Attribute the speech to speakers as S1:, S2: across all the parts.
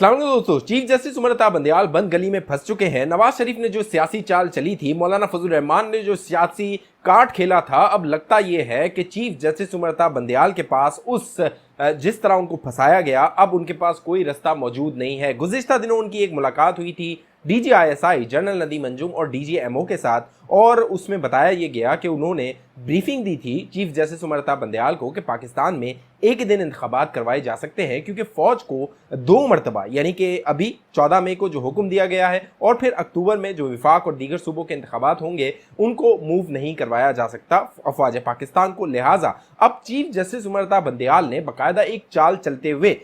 S1: अस्सलाम वालेकुम दोस्तों। चीफ जस्टिस उमर अता बंदयाल बंद गली में फंस चुके हैं। नवाज शरीफ ने जो सियासी चाल चली थी, मौलाना फजल रहमान ने जो सियासी कार्ड खेला था, अब लगता यह है कि चीफ जस्टिस उमर अता बंदयाल के पास जिस तरह उनको फंसाया गया, अब उनके पास कोई रास्ता मौजूद नहीं है। गुज़िश्ता दिनों उनकी एक मुलाकात हुई थी DGISI जनरल नदीम अंजुम और DGMO के साथ, और उसमें बताया यह गया कि उन्होंने ब्रीफिंग दी थी चीफ जस्टिस उमर अता बंदयाल को कि पाकिस्तान में एक ही दिन इंतखाबात करवाए जा सकते हैं, क्योंकि फौज को 2 मरतबा यानी कि अभी 14 मई को जो हुक्म दिया गया है और फिर अक्टूबर में जो विफाक और दीगर सूबों के इंतखाबात होंगे उनको मूव नहीं करवाया जा सकता अफवाज पाकिस्तान को। लिहाजा अब चीफ जस्टिस उमर अता बंदयाल ने बाकायदा एक चाल चलते हुए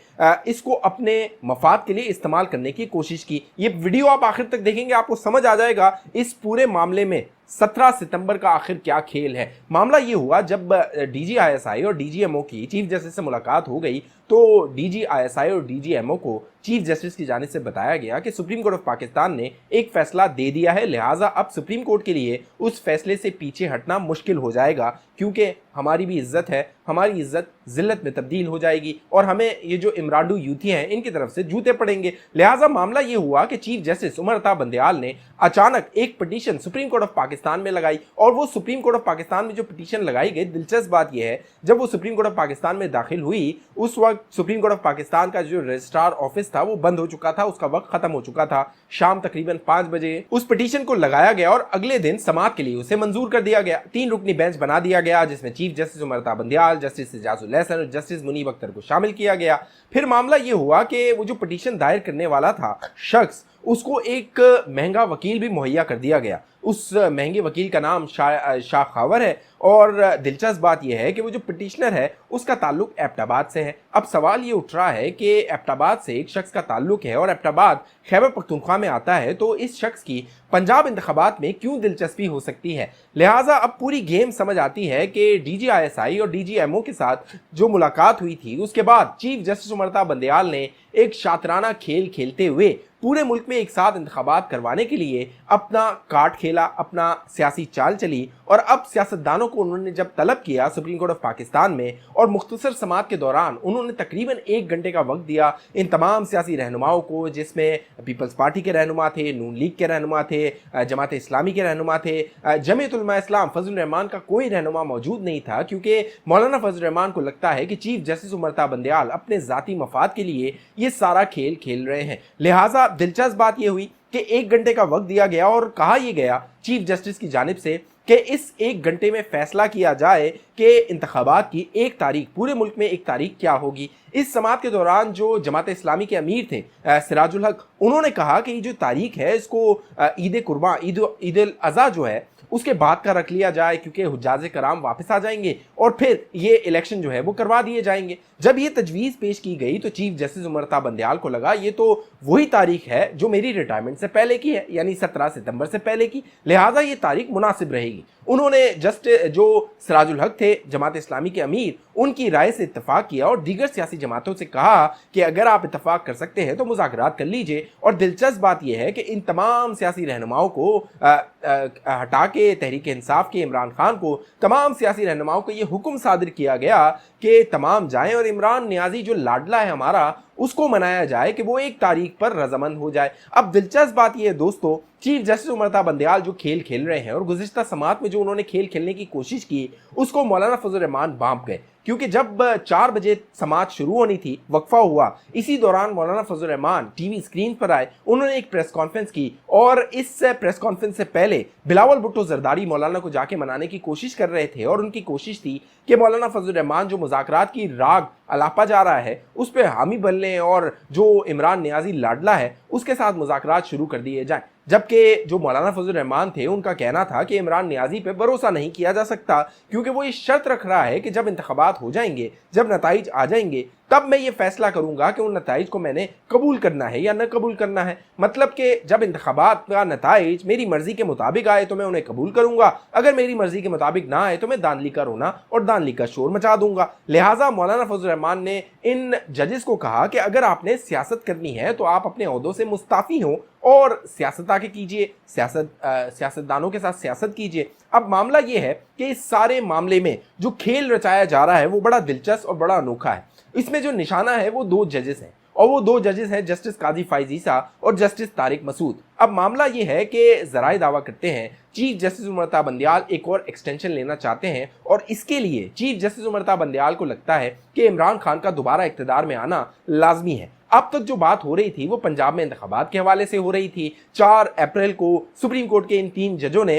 S1: इसको अपने मफाद के लिए इस्तेमाल करने की कोशिश की। ये वीडियो आप आखिर तक देखेंगे, आपको समझ आ जाएगा इस पूरे मामले में 17 सितंबर का आखिर क्या खेल है। मामला ये हुआ जब DGISI और DGMO की चीफ जस्टिस से मुलाकात हो गई, तो DGISI और DGMO को चीफ जस्टिस की जानिब से बताया गया कि सुप्रीम कोर्ट ऑफ पाकिस्तान ने एक फैसला दे दिया है, लिहाजा अब सुप्रीम कोर्ट के लिए उस फैसले से पीछे हटना मुश्किल हो जाएगा, क्योंकि हमारी भी इज्जत है, हमारी इज्जत जिल्लत में तब्दील हो जाएगी और हमें ये जो इमराडू यूथी हैं इनकी तरफ से जूते पड़ेंगे। लिहाजा मामला ये हुआ कि चीफ जस्टिस उमर अता बंदयाल ने अचानक एक petition supreme court of Pakistan में लगाई, और वो सुप्रीम कोर्ट ऑफ पाकिस्तान में जो पिटीशन लगाई गई, दिलचस्प बात यह है जब वो सुप्रीम कोर्ट ऑफ पाकिस्तान में दाखिल हुई उस वक्त सुप्रीम कोर्ट ऑफ पाकिस्तान का जो रजिस्ट्रार ऑफिस था वो बंद हो चुका था, उसका वक्त खत्म हो चुका था। शाम तकरीबन 5 बजे उस पिटीशन को लगाया गया और अगले दिन समाअत के लिए उसे मंजूर कर दिया गया। 3 रुकनी बेंच बना दिया गया जिसमें chief justice Umar Ata Bandial, justice Ijajul Hasan और जस्टिस मुनीब अख्तर को शामिल किया गया। फिर मामला ये हुआ कि वो जो पिटीशन दायर करने वाला था शख्स, उसको एक महंगा वकील भी मुहैया कर दिया गया। उस महंगे वकील का नाम शाह खावर है, और दिलचस्प बात यह है कि वो जो पिटिशनर है उसका ताल्लुक एबटाबाद से है। अब सवाल ये उठ रहा है कि एबटाबाद से एक शख्स का ताल्लुक है और एबटाबाद खैबर पख्तूनख्वा में आता है, तो इस शख्स की पंजाब इंतखाबात में क्यों दिलचस्पी हो सकती है। लिहाजा अब पूरी गेम समझ आती है कि DGISI और DGMO के साथ जो मुलाकात हुई थी उसके बाद चीफ जस्टिस उमर अता बंदयाल ने एक शातराना खेल खेलते हुए पूरे मुल्क में एक साथ इंतखाबात करवाने के लिए अपना कार्ड खेला, अपना सियासी चाल चली, और अब सियासतदानों को उन्होंने जब तलब किया सुप्रीम कोर्ट ऑफ पाकिस्तान में, और मुख्तसर समाअत के दौरान उन्होंने तकरीबन 1 घंटे का वक्त दिया इन तमाम सियासी रहनुमाओं को, जिसमें पीपल्स पार्टी के रहनुमा थे, नून लीग के रहनुमा थे, जमात इस्लामी के रहनुमा थे, जमीयत उलमा इस्लाम फजल रहमान का कोई रहनुमा मौजूद नहीं था, क्योंकि मौलाना फजल रहमान को लगता है कि चीफ जस्टिस उमर अता बंदयाल अपने ज़ाती मफाद के लिए ये सारा खेल खेल रहे हैं। लिहाजा दिलचस्प बात यह हुई कि 1 घंटे का वक्त दिया गया और कहा यह गया चीफ जस्टिस की जानिब से कि इस 1 घंटे में फैसला किया जाए कि इंतखाबात की 1 तारीख, पूरे मुल्क में 1 तारीख क्या होगी। इस समाअत के दौरान जो जमात इस्लामी के अमीर थे सिराजुल हक, उन्होंने कहा कि ये जो तारीख है इसको ईद कुर्बान, ईद उल अज़हा जो है उसके बाद का रख लिया जाए, क्योंकि हुज्जाज कराम वापस आ जाएंगे और फिर ये इलेक्शन जो है वो करवा दिए जाएंगे। जब ये तजवीज़ पेश की गई तो चीफ जस्टिस उमर अता बंदयाल को लगा ये तो वही तारीख है जो मेरी रिटायरमेंट से पहले की है, यानी 17 सितंबर से पहले की, लिहाजा ये तारीख मुनासिब रहेगी। उन्होंने जो सिराजुल हक थे जमात इस्लामी के अमीर, उनकी राय से इत्तफाक किया और दीगर सियासी जमातों से कहा कि अगर आप इत्तफाक कर सकते हैं तो मुज़ाकरात कर लीजिए। और दिलचस्प बात यह है कि इन तमाम सियासी रहनुमाओं को हटा के तहरीक इंसाफ के इमरान खान को, तमाम सियासी रहनुमाओं को ये हुक्म सादिर किया गया कि तमाम जाएं और इमरान नियाजी जो लाडला है हमारा उसको मनाया जाए कि वो 1 तारीख पर रजामंद हो जाए। अब दिलचस्प बात यह है दोस्तों, चीफ जस्टिस उमर अता बंदयाल जो खेल खेल रहे हैं और गुज़िश्ता समाअत में जो उन्होंने खेल खेलने की कोशिश की उसको मौलाना फजल रहमान भांप गए, क्योंकि जब 4 बजे समाअत शुरू होनी थी, वक्फा हुआ, इसी दौरान मौलाना फजल रहमान टीवी स्क्रीन पर आए, उन्होंने एक प्रेस कॉन्फ्रेंस की, और इस प्रेस कॉन्फ्रेंस से पहले बिलावल भुट्टो जरदारी मौलाना को जाके मनाने की कोशिश कर रहे थे, और उनकी कोशिश थी कि मौलाना फजल रहमान जो मुज़ाकरात की राग अलापा जा रहा है उस पर हामी बन लें और जो इमरान नियाजी लाडला है उसके साथ मुज़ाकरात शुरू कर दिए जाएं। जबकि जो मौलाना फजल रहमान थे उनका कहना था कि इमरान नियाजी पे भरोसा नहीं किया जा सकता, क्योंकि वो ये शर्त रख रहा है कि जब इंतखाबात हो जाएंगे, जब नताइज आ जाएंगे, तब मैं ये फैसला करूंगा कि उन नताइज को मैंने कबूल करना है या न कबूल करना है। मतलब कि जब इंतखाबात का नताइज मेरी मर्जी के मुताबिक आए तो मैं उन्हें कबूल करूंगा, अगर मेरी मर्जी के मुताबिक ना आए तो मैं दानली का रोना और दानली का शोर मचा दूंगा। लिहाजा मौलाना फजल रहमान ने इन जजेस को कहा कि अगर आपने सियासत करनी है तो आप अपने ओहदों से मुस्ताफी हो और सियासत आके कीजिए, सियासतदानों के साथ सियासत कीजिए। अब मामला ये है कि इस सारे मामले में जो खेल रचाया जा रहा है वो बड़ा दिलचस्प और बड़ा अनोखा है। इसमें जो निशाना है वो 2 जजेस हैं और वो दो जजेस हैं जस्टिस काजी फाइज ईसा और जस्टिस तारिक मसूद। अब मामला ये है कि ज़राए दावा करते हैं चीफ जस्टिस उमर अता बंदियाल एक और एक्सटेंशन लेना चाहते हैं और इसके लिए चीफ जस्टिस उमर अता बंदियाल को लगता है कि इमरान खान का दोबारा इक़्तिदार में आना लाजमी है। अब तक जो बात हो रही थी वो पंजाब में इंतखाबात के हवाले से हो रही थी। 4 अप्रैल को सुप्रीम कोर्ट के इन 3 जजों ने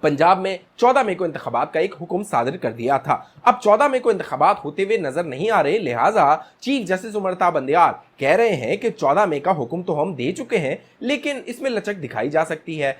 S1: पंजाब में 14 मई को इंतखाबात का एक हुक्म सादर कर दिया था। अब 14 मई को इंतखाबात होते हुए नजर नहीं आ रहे, लिहाजा चीफ जस्टिस उमर अता बंदियाल कह रहे हैं कि 14 मई का हुक्म तो हम दे चुके हैं, लेकिन इसमें लचक दिखाई जा सकती है।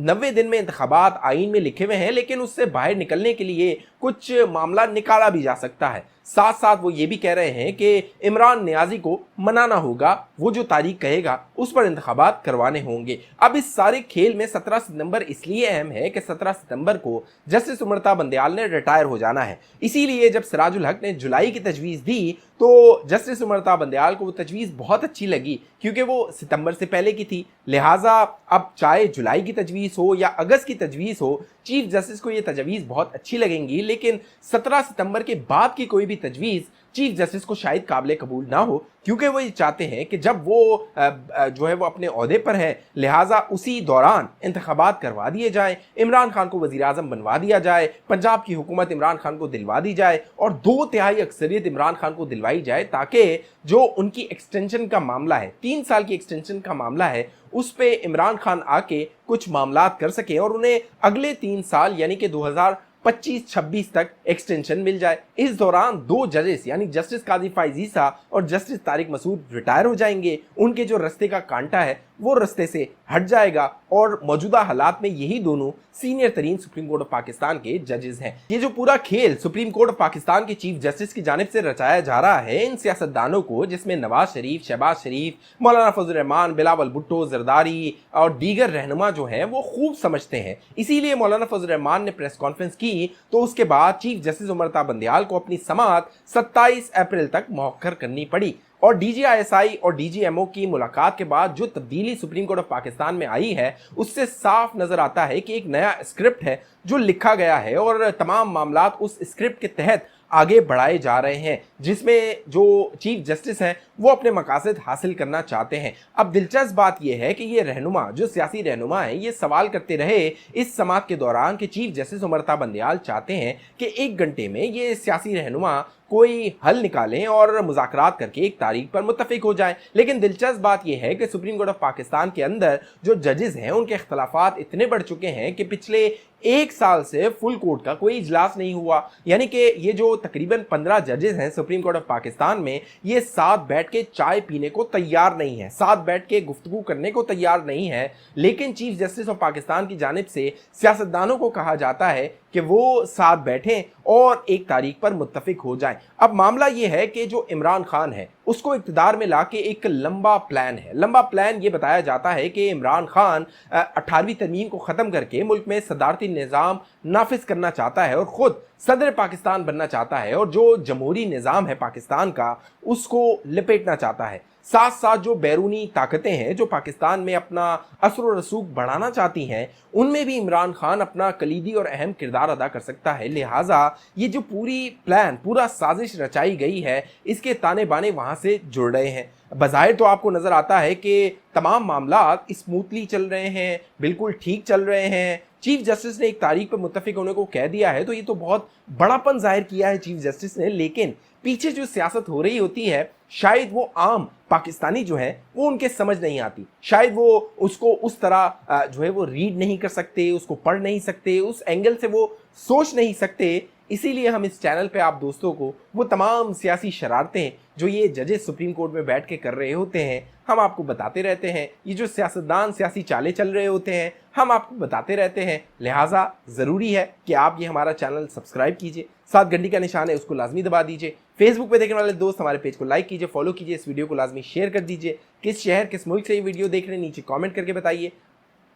S1: 90 दिन में इंतखाबात आईन में लिखे हुए हैं, लेकिन उससे बाहर निकलने के लिए कुछ मामला निकाला भी जा सकता है। साथ साथ वो ये भी कह रहे हैं कि इमरान नियाजी को मनाना होगा, वो जो तारीख कहेगा उस पर इंतखाबात करवाने होंगे। अब इस सारे खेल में 17 सितंबर इसलिए अहम है कि 17 सितंबर को जस्टिस उमर अता बंदियाल ने रिटायर हो जाना है। इसीलिए जब सिराजुल हक ने जुलाई की तजवीज़ दी तो जस्टिस उमर अता बंदियाल को वो तजवीज़ बहुत अच्छी लगी, क्योंकि वो सितंबर से पहले की थी। लिहाजा अब चाहे जुलाई की तजवीज़ हो या अगस्त की तजवीज़ हो, चीफ जस्टिस को ये तजवीज़ बहुत अच्छी लगेंगी, लेकिन 17 सितंबर के बाद की कोई भी तजवीज़ चीफ जस्टिस को शायद काबिल कबूल ना हो, क्योंकि वो ये चाहते हैं कि जब वो जो है वो अपने ओहदे पर है, लिहाजा उसी दौरान इंतखाबात करवा दिए जाए, इमरान खान को वज़ीर आज़म बनवा दिया जाए, पंजाब की हुकूमत इमरान खान को दिलवा दी जाए और 2/3 अक्सरियत इमरान खान को दिलवाई जाए, ताकि जो उनकी एक्सटेंशन का मामला है, 3 साल की एक्सटेंशन का मामला है, उस पे इमरान खान आके कुछ मामलात कर सकें और उन्हें अगले 3 साल यानी कि 2025-26 तक एक्सटेंशन मिल जाए। इस दौरान 2 जजेस यानी जस्टिस काजी फाइज ईसा और जस्टिस तारिक मसूद रिटायर हो जाएंगे। उनके जो रस्ते का कांटा है वो रस्ते से हट जाएगा और मौजूदा हालात में यही दोनों सीनियर तरीन सुप्रीम कोर्ट ऑफ पाकिस्तान के जजेस हैं। ये जो पूरा खेल सुप्रीम कोर्ट ऑफ पाकिस्तान के चीफ जस्टिस की जानिब से रचाया जा रहा है, इन सियासतदानों को, जिसमें नवाज शरीफ, शहबाज शरीफ, मौलाना फजल रहमान, बिलावल भुट्टो, जरदारी और दीगर रहनुमा जो हैं वो खूब समझते हैं। इसीलिए मौलाना फजल रहमान ने प्रेस कॉन्फ्रेंस की तो उसके बाद चीफ जस्टिस उमर अता बंदियाल को अपनी समाअत 27 अप्रैल तक मौखर करनी पड़ी और DGISI और DGMO की मुलाकात के बाद जो तब्दीली सुप्रीम कोर्ट ऑफ पाकिस्तान में आई है, उससे साफ नजर आता है कि एक नया स्क्रिप्ट है जो लिखा गया है और तमाम मामलात उस स्क्रिप्ट के तहत आगे बढ़ाए जा रहे हैं, जिसमें जो चीफ जस्टिस हैं वो अपने मकासद हासिल करना चाहते हैं। अब दिलचस्प बात यह है कि ये रहनुमा, जो सियासी रहनुमा हैं, ये सवाल करते रहे इस समाअत के दौरान कि चीफ जस्टिस उमर अता बंदियाल चाहते हैं कि 1 घंटे में ये सियासी रहनुमा कोई हल निकालें और मुज़ाकरात करके एक तारीख पर मुत्तफिक हो जाएं। लेकिन दिलचस्प बात यह है कि सुप्रीम कोर्ट ऑफ पाकिस्तान के अंदर जो जजेस हैं उनके इख्तलाफात इतने बढ़ चुके हैं कि पिछले 1 साल से फुल कोर्ट का कोई इजलास नहीं हुआ। यानी कि ये जो तकरीबन 15 जजेस हैं सुप्रीम कोर्ट ऑफ पाकिस्तान में, ये साथ बैठ के चाय पीने को तैयार नहीं है, साथ बैठ के गुफ्तगू करने को तैयार नहीं है। लेकिन चीफ जस्टिस ऑफ पाकिस्तान की जानिब से सियासतदानों को कहा जाता है कि वो साथ बैठें और एक तारीख पर मुत्तफिक हो जाएं। अब मामला ये है कि जो इमरान खान है उसको इक़्तिदार में लाके एक लंबा प्लान है। लंबा प्लान ये बताया जाता है कि इमरान खान 18वीं तरमीम को ख़त्म करके मुल्क में सदारती निज़ाम नाफिज करना चाहता है और ख़ुद सदर पाकिस्तान बनना चाहता है और जो जमहूरी निज़ाम है पाकिस्तान का उसको लपेटना चाहता है। साथ साथ जो बैरूनी ताकतें हैं जो पाकिस्तान में अपना असर व रसूख बढ़ाना चाहती हैं, उनमें भी इमरान खान अपना कलीदी और अहम किरदार अदा कर सकता है। लिहाजा ये जो पूरा साजिश रचाई गई है, इसके ताने बाने वहाँ से जुड़ रहे हैं। बज़ाहिर तो आपको नज़र आता है कि तमाम मामलात स्मूथली चल रहे हैं, बिल्कुल ठीक चल रहे हैं। चीफ जस्टिस ने एक तारीख पर मुत्तफिक होने को कह दिया है, तो ये तो बहुत बड़ापन जाहिर किया है चीफ जस्टिस ने। लेकिन पीछे जो सियासत हो रही होती है, शायद वो आम पाकिस्तानी जो है वो उनके समझ नहीं आती, शायद वो उसको उस तरह जो है वो रीड नहीं कर सकते, उसको पढ़ नहीं सकते, उस एंगल से वो सोच नहीं सकते। इसीलिए हम इस चैनल पे आप दोस्तों को वो तमाम सियासी शरारतें जो ये जजेस सुप्रीम कोर्ट में बैठ के कर रहे होते हैं, हम आपको बताते रहते हैं। ये जो सियासतदान सियासी चालें चल रहे होते हैं, हम आपको बताते रहते हैं। लिहाजा ज़रूरी है कि आप ये हमारा चैनल सब्सक्राइब कीजिए, साथ घंटी का निशान है उसको लाजमी दबा दीजिए। फेसबुक पे देखने वाले दोस्त हमारे पेज को लाइक कीजिए, फॉलो कीजिए, इस वीडियो को लाजमी शेयर कर दीजिए। किस शहर किस मुल्क से ये वीडियो देख रहे हैं नीचे कमेंट करके बताइए।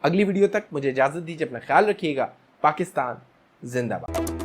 S1: अगली वीडियो तक मुझे इजाज़त दीजिए, अपना ख्याल रखिएगा। पाकिस्तान जिंदाबाद।